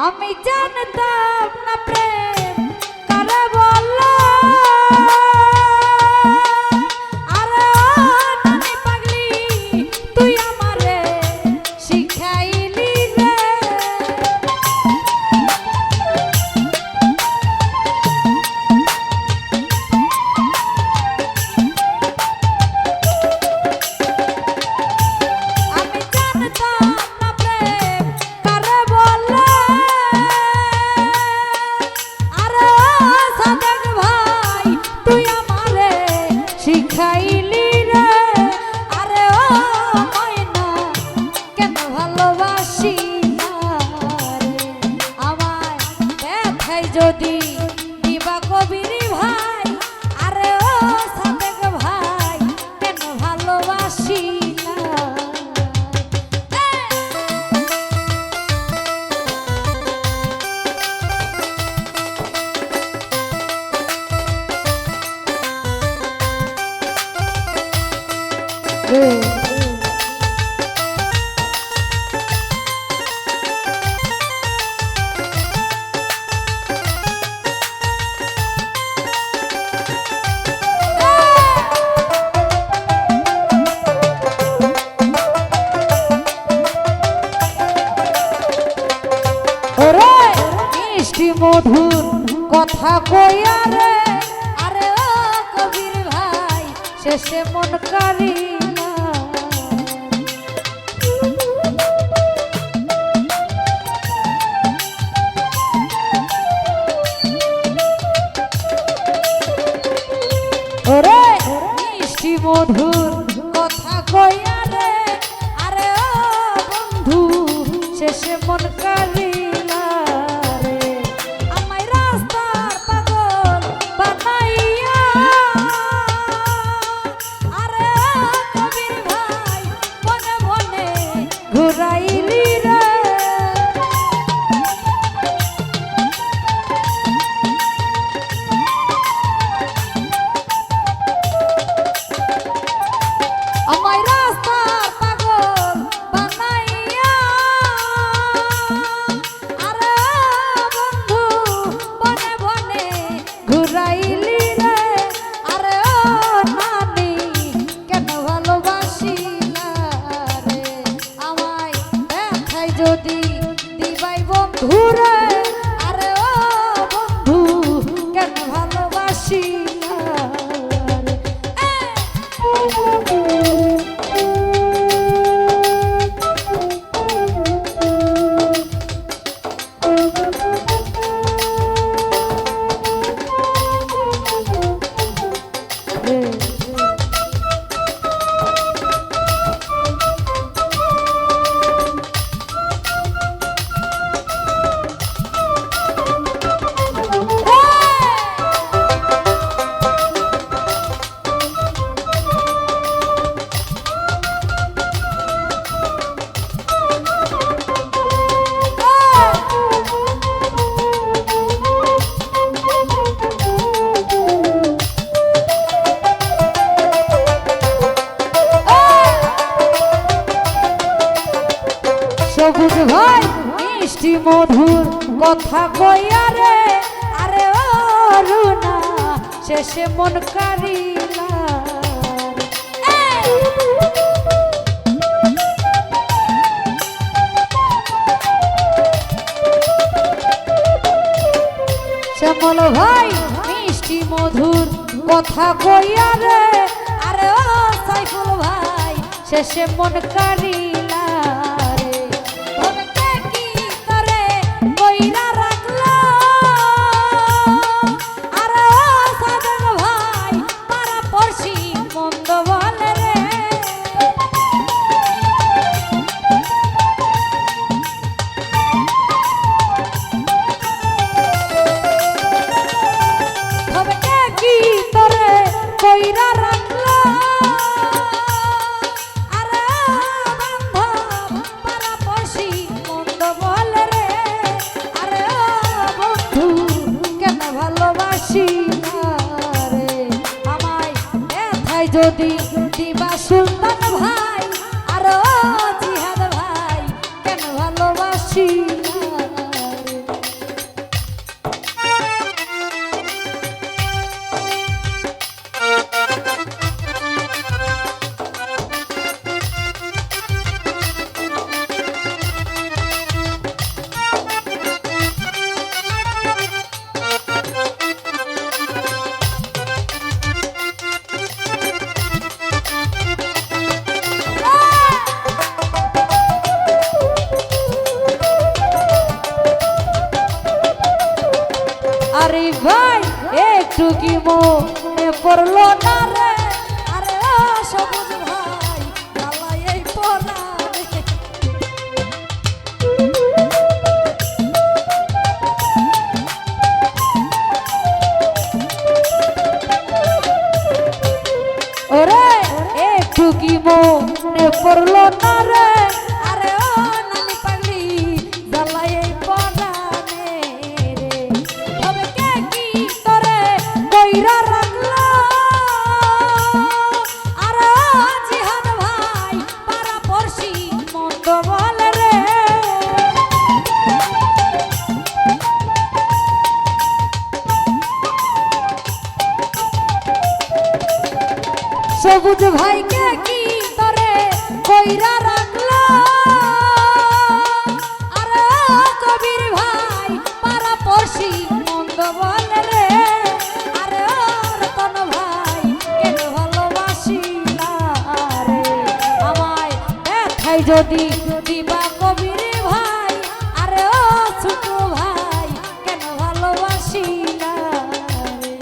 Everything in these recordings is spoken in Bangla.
আমি জানতাম না প্রেম কারে বলো আরে নানি পাগলি তুই আমারে শিখাইলি রে আমি জানতাম না প্রেম কারে বলো আরে সাদেক ভাই তুই আমারে শিখাইলি রে আরে ও ময়না কেন ভালোবাসি না রে আমায় ব্যথাই যদি দিবা কবির ভাই আরে ও সাদেক ভাই কেন ভালোবাসি না ওরে মিষ্টি মধুর কথা কইয়া রে আরে ও কবির ভাই শেষে মন কারিলা ওরে মিষ্টি মধুর কথা কইয়া রে আরে ও বন্ধু শেষে মন কারিলা রে আমায় রাস্তার পাগল বানাইয়া আরে কবির ভাই মনে মনে ঘুরাইলি রে আমায় রাস্তার পাগল বানাইয়া আরে বন্ধু বনে বনে ঘুরাইলি রে আরে ও নানি কেন ভালোবাসি না রে আমায় ব্যথায় যদি দিবাই বন্ধু রে আরে ও বন্ধু কেন ভালোবাসি না সবুজ ভাই মিষ্টি মধুর কথা কইয়া রে আরে ও রুনা শেষে মন কারিলা শ্যামল ভাই মিষ্টি মধুর কথা কইয়া রে আরে ও সাইফুল ভাই শেষে মন কারিলা কইরা রাখলো আরে যদি দিবা সুলতান ভাই আর জিহাদ ভাই কেন ভালোবাসি না রে। মনে পড়লো না রে আরে ও সবুজ ভাই জ্বালাই এই পরাণে ওরে একটু কি মনে পড়লো না রে আরে ও নানি পাগলি জ্বালাই এই পরাণে রে তবে কে কি তোরে কইরা রাখলো আরে ও জিহাদ ভাই পাড়া পড়শি মন্দ বলে রে সবুজ ভাইকে কি তোরে কইরা রাখলো আরে কবির ভাই পাড়া পড়শি মন্দ বলে রে আরে রতন ভাই কেন ভালোবাসিলা রে আমায় ব্যথায় যদি দিবা কবির ভাই আরে ও ছোট ভাই কেন ভালোবাসিলা রে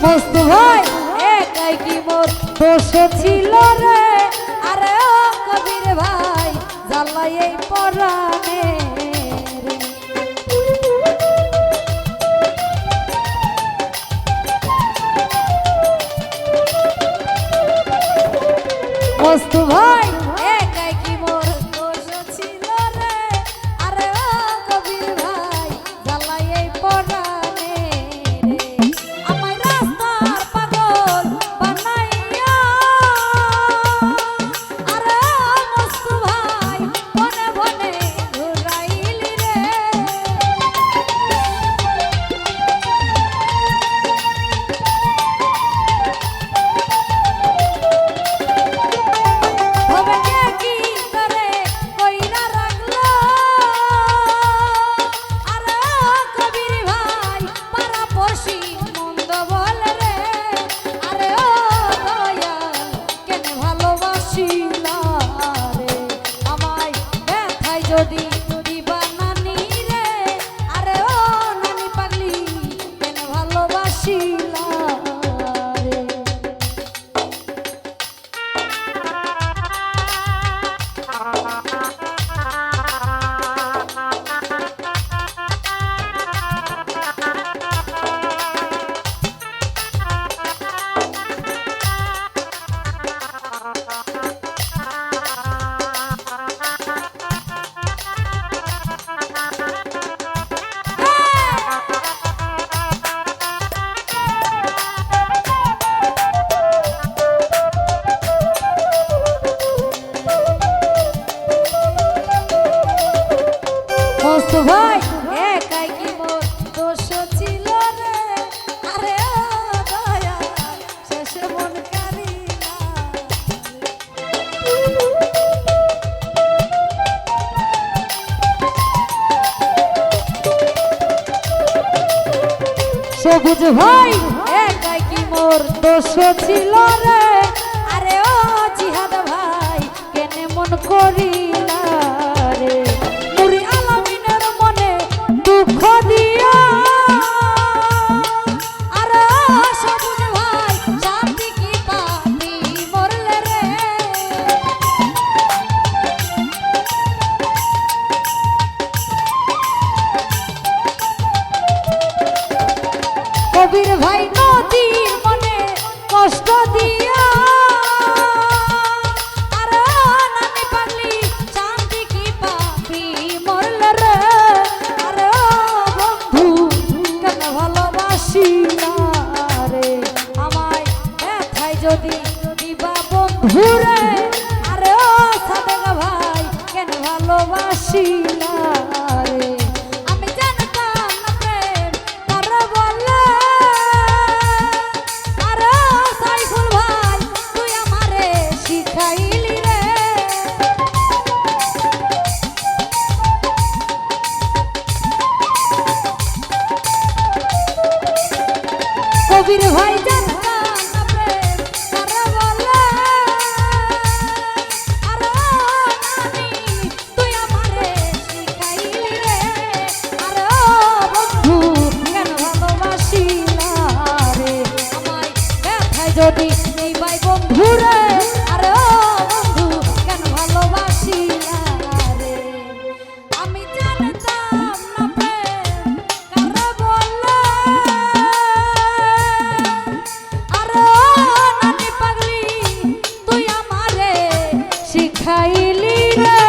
মস্ত ভাই একাই কি মোর দোষ ছিল রে আরে ও কবির ভাই জ্বালাই এই পরাণে রে মস্ত ভাই একাই কি মোর দোষ ছিল রে আরে ও কবির ভাই জ্বালাই এই পরাণে রে আমায় রাস্তার পাগল বানাইয়া আরে মস্ত ভাই বনে বনে ঘুরাইলি রে তবে কে কি তোরে কইরা রাখলো আরে কবির ভাই পাড়া পড়শি মন্দ বলে রে আরে ও দয়াল কেন ভালোবাসিলা রে আমায় ব্যথায় যদি দিবা নানি রে আরে ও নানি পাগলি কেন ভালোবাসিলা রে মস্ত ভাই একাই কি মোর দোষ ছিল রে আরে ও দয়াল শেষে মন কারিলা সবুজ ভাই একাই কি মোর দোষ ছিল রে আরে ও জিহাদ ভাই কেনে মন করিলা রে নুরি আলামিনের মনে দুঃখ দিয়া আরে ও সবুজ ভাই শান্তি কি পাবি মরলে রে কবির ভাই নদীর মনে কষ্ট দিয়া আরে নানি পাগলি শান্তি কি পাবি মরলে রে আরে বন্ধু কেন ভালোবাসিলা রে আমায় ব্যথায় যদি দিবা বন্ধু রে আরে ভালোবাসিলা রে আমি জানতাম না প্রেম কারে বলে আরে সাইফুল ভাই তুই আমারে শিখাইলি রে কবির ভাই জানতাম না প্রেম কারে বলে আরে নানি তুই আমারে শিখাইলি রে আরে বন্ধু কেন ভালোবাসিলা রে আমায় ব্যথায় যদি নিবাই বন্ধু রে আরে বন্ধু কেন ভালোবাসিলা রে আমি জানতাম না প্রেম কারে বলে আরে নানি পাগলি তুই আমারে শিখাইলি রে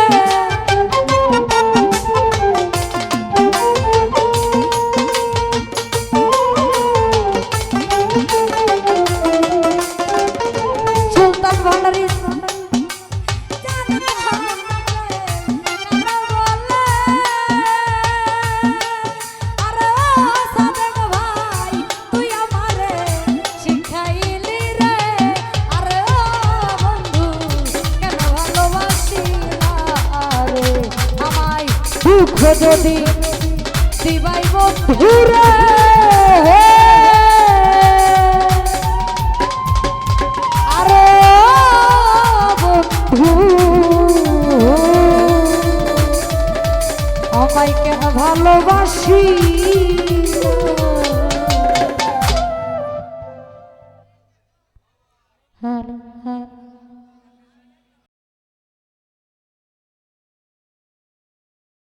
সুলতান ভান্ডারী জানতাম না প্রেম কারে বলে আরে সাদেক ভাই তুই আমারে শিখাইলি রে আরে বন্ধু কেন ভালোবাসিলা রে আমায় দুঃখ যদি দিবাই বন্ধু রে আরে বন্ধু আমায় কেন ভালোবাসি